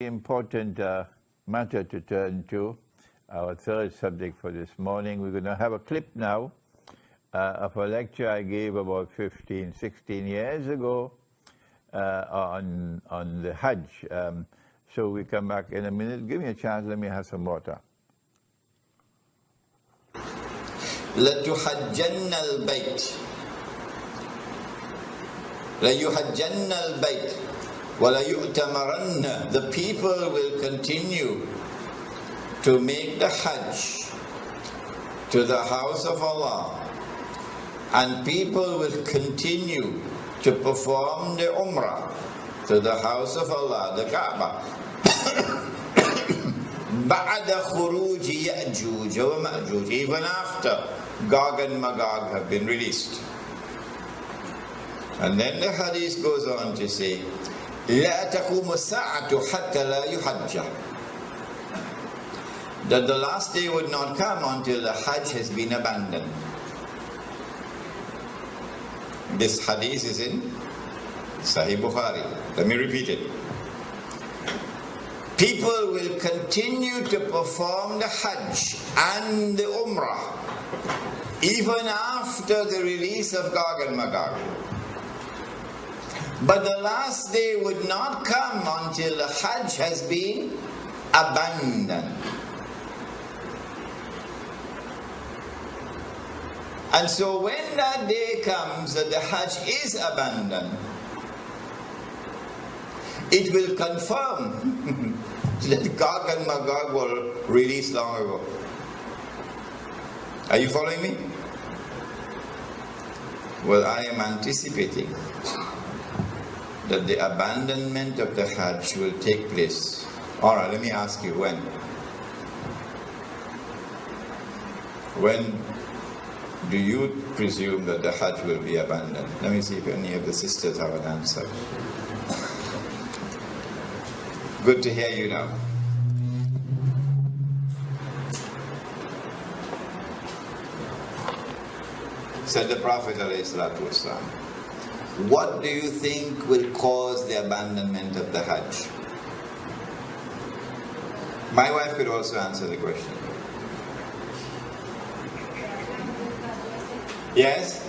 Important matter to turn to, our third subject for this morning. We're going to have a clip now of a lecture I gave about 15, 16 years ago on the Hajj. So we come back in a minute. Give me a chance, let me have some water. لَتُحَجَّنَّ الْبَيْتِ لَيُحَجَّنَّ الْبَيْتِ وَلَيُؤْتَمَرَنَّ. The people will continue to make the Hajj to the house of Allah, and people will continue to perform the Umrah to the house of Allah, the Kaaba. بَعْدَ خُرُوجِ يَأْجُوجَ وَمَأْجُوجَ. Even after Gog and Magog have been released. And then the hadith goes on to say, لا تقوم الساعة حتى لا يحج. That the last day would not come until the Hajj has been abandoned. This hadith is in Sahih Bukhari. Let me repeat it. People will continue to perform the Hajj and the Umrah even after the release of Gog and Magog. But the last day would not come until the Hajj has been abandoned. And so when that day comes that the Hajj is abandoned, it will confirm that Gog and Magog were released long ago. Are you following me? Well, I am anticipating that the abandonment of the Hajj will take place. Alright, let me ask you, when? When do you presume that the Hajj will be abandoned? Let me see if any of the sisters have an answer. Good to hear you now. Said the Prophet ﷺ, what do you think will cause the abandonment of the Hajj? My wife could also answer the question. Yes?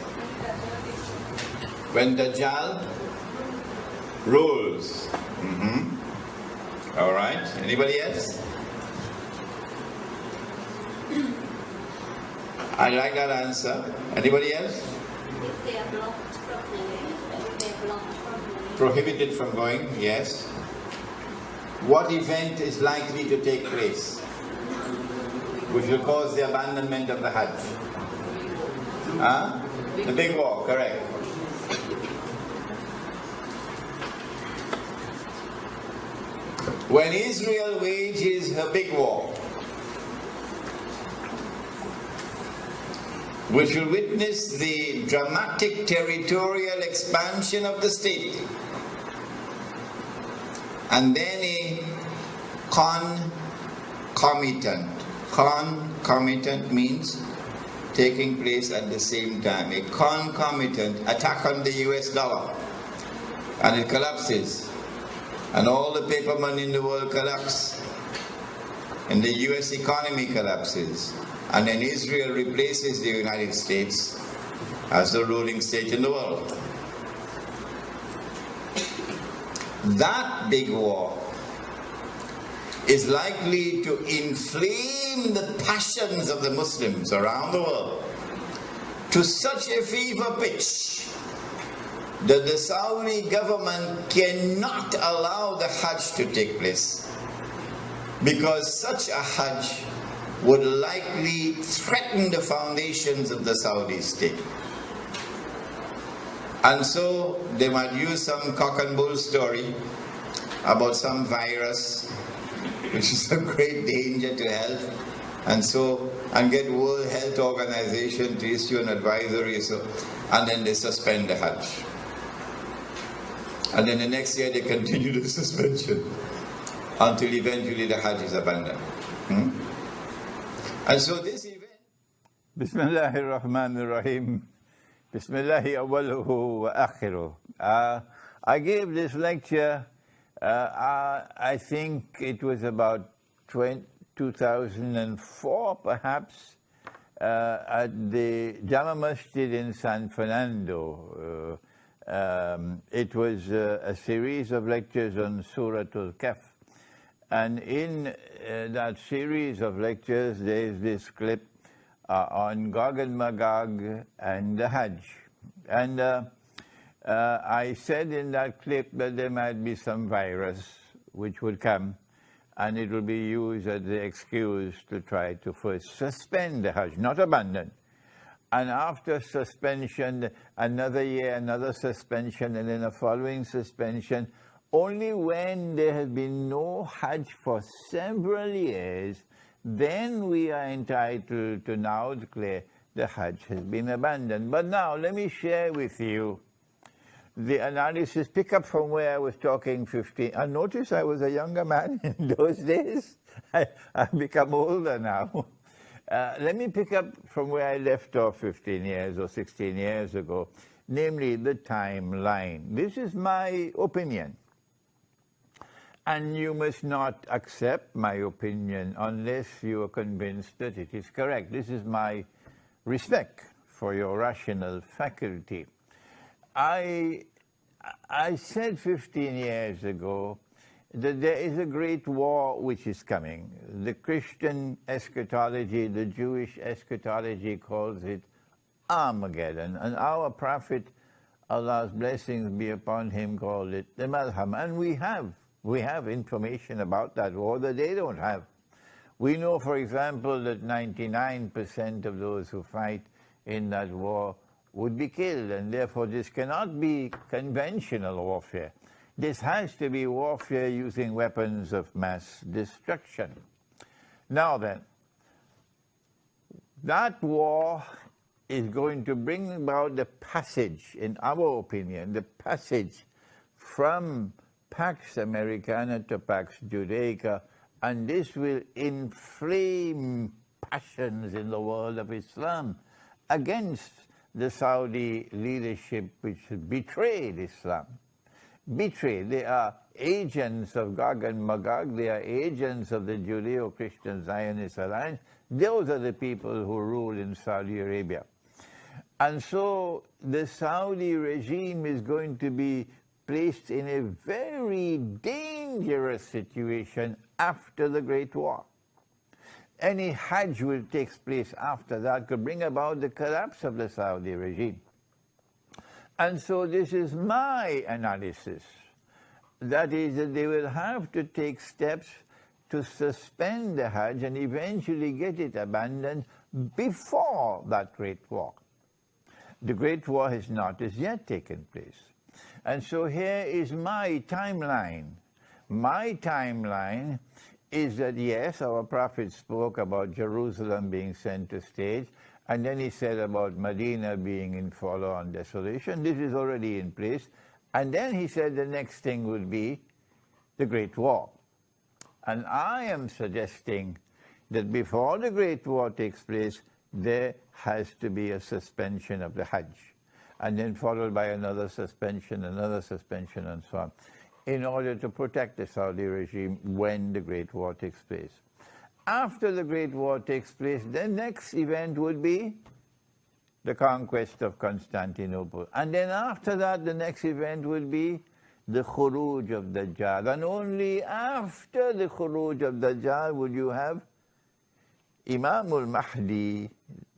When Dajjal rules. All right. Anybody else? I like that answer. Anybody else? If they are blocked from going, if they are blocked from going. Prohibited from going, yes. What event is likely to take place which will cause the abandonment of the Hajj? The big war, correct. When Israel wages her big war, which will witness the dramatic territorial expansion of the state, and then a concomitant means taking place at the same time, a concomitant attack on the US dollar, and it collapses, and all the paper money in the world collapse, and the US economy collapses, and then Israel replaces the United States as the ruling state in the world. That big war is likely to inflame the passions of the Muslims around the world to such a fever pitch that the Saudi government cannot allow the Hajj to take place, because such a Hajj would likely threaten the foundations of the Saudi state. And so they might use some cock and bull story about some virus which is a great danger to health, and get World Health Organization to issue an advisory, and then they suspend the Hajj. And then the next year they continue the suspension until eventually the Hajj is abandoned. And so this event... Bismillahir Rahmanir Rahim. Bismillahi awwaluhu wa akhiruh. I gave this lecture I think it was about 2004, perhaps, at the Jama Masjid in San Fernando. It was a series of lectures on Surah Al-Kahf. And in that series of lectures, there is this clip on Gog and Magog and the Hajj. And I said in that clip that there might be some virus which would come, and it will be used as the excuse to try to first suspend the Hajj, not abandon. And after suspension, another year, another suspension, and then a following suspension. Only when there has been no Hajj for several years, then we are entitled to now declare the Hajj has been abandoned. But now, let me share with you the analysis, pick up from where I was talking 15. And notice I was a younger man in those days. I've become older now. Let me pick up from where I left off 15 years or 16 years ago, namely the timeline. This is my opinion. And you must not accept my opinion unless you are convinced that it is correct. This is my respect for your rational faculty. I said 15 years ago that there is a great war which is coming. The Christian eschatology, the Jewish eschatology calls it Armageddon. And our Prophet, Allah's blessings be upon him, called it the Malham. And we have information about that war that they don't have. We know, for example, that 99% of those who fight in that war would be killed, and therefore this cannot be conventional warfare. This has to be warfare using weapons of mass destruction. Now then, that war is going to bring about the passage, in our opinion, the passage from Pax Americana to Pax Judaica, and this will inflame passions in the world of Islam against the Saudi leadership which betrayed Islam. Betrayed. They are agents of Gog and Magog. They are agents of the Judeo-Christian Zionist Alliance. Those are the people who rule in Saudi Arabia. And so the Saudi regime is going to be placed in a very dangerous situation after the Great War. Any Hajj will take place after that could bring about the collapse of the Saudi regime. And so this is my analysis. That is that they will have to take steps to suspend the Hajj and eventually get it abandoned before that Great War. The Great War has not as yet taken place. And so here is my timeline. My timeline is that, yes, our Prophet spoke about Jerusalem being center stage, and then he said about Medina being in forlorn desolation. This is already in place. And then he said the next thing would be the Great War. And I am suggesting that before the Great War takes place, there has to be a suspension of the Hajj, and then followed by another suspension, and so on, in order to protect the Saudi regime when the Great War takes place. After the Great War takes place, the next event would be the conquest of Constantinople. And then after that, the next event would be the Khuruj of Dajjal. And only after the Khuruj of Dajjal would you have Imam al-Mahdi,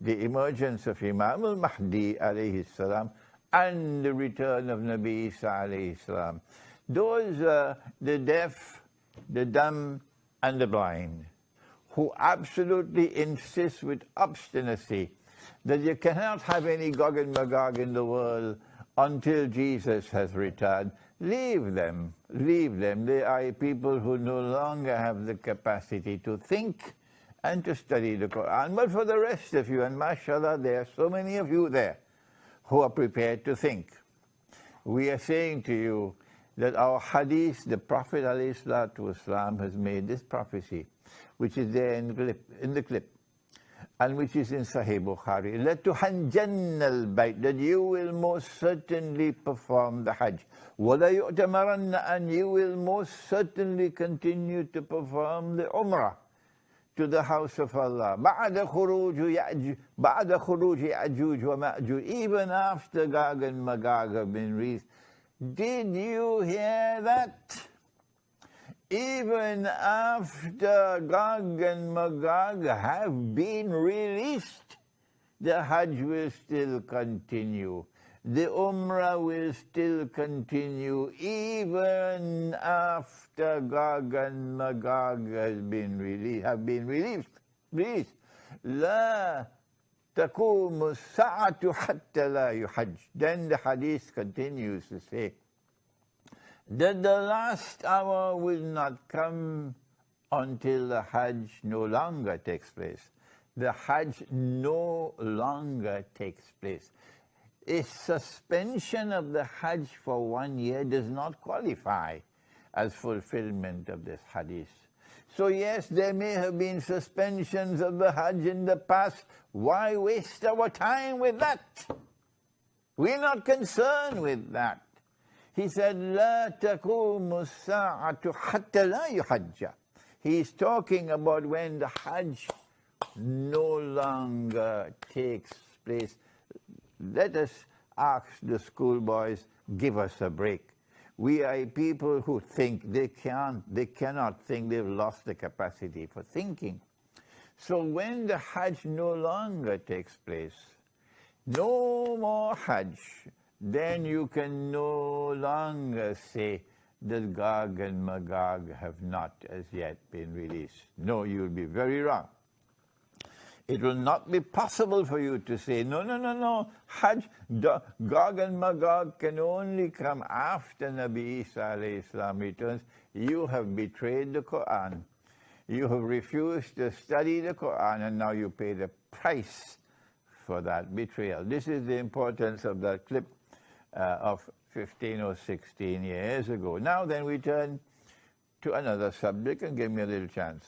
the emergence of Imam al-Mahdi alayhi salam, and the return of Nabi Isa alayhi salam. Those the deaf, the dumb, and the blind, who absolutely insist with obstinacy that you cannot have any Gog and Magog in the world until Jesus has returned. Leave them. They are people who no longer have the capacity to think and to study the Quran. But for the rest of you, and mashallah, there are so many of you there who are prepared to think. We are saying to you that our hadith, the Prophet ﷺ has made this prophecy, which is there in the clip. and which is in Sahih Bukhari, لَتُحَنْجَنَّ الْبَيْتِ, that you will most certainly perform the Hajj. وَلَيُؤْتَمَرَنَّ, and you will most certainly continue to perform the Umrah to the house of Allah. بَعْدَ خُرُوجِ يَأْجُوجُ وَمَأْجُوجُ, even after Gog and Magog have been released. Did you hear that? Even after Gog and Magog have been released, the Hajj will still continue. The Umrah will still continue even after Gog and Magog have been released. لا تقوم الساعة حتى لا يحج. Then the hadith continues to say that the last hour will not come until the Hajj no longer takes place. The Hajj no longer takes place. A suspension of the Hajj for 1 year does not qualify as fulfillment of this hadith. So yes, there may have been suspensions of the Hajj in the past. Why waste our time with that? We're not concerned with that. He said, لا تقوم الساعة حتى لا يحج. He's talking about when the Hajj no longer takes place. Let us ask the schoolboys, give us a break. We are people who think. They cannot think. They've lost the capacity for thinking. So when the Hajj no longer takes place, no more Hajj, then you can no longer say that Gog and Magog have not as yet been released. No, you'll be very wrong. It will not be possible for you to say, no, Hajj, Gog and Magog can only come after Nabi Isa alayhi salam returns. You have betrayed the Quran. You have refused to study the Quran, and now you pay the price for that betrayal. This is the importance of that clip of 15 or 16 years ago. Now then we turn to another subject, and give me a little chance.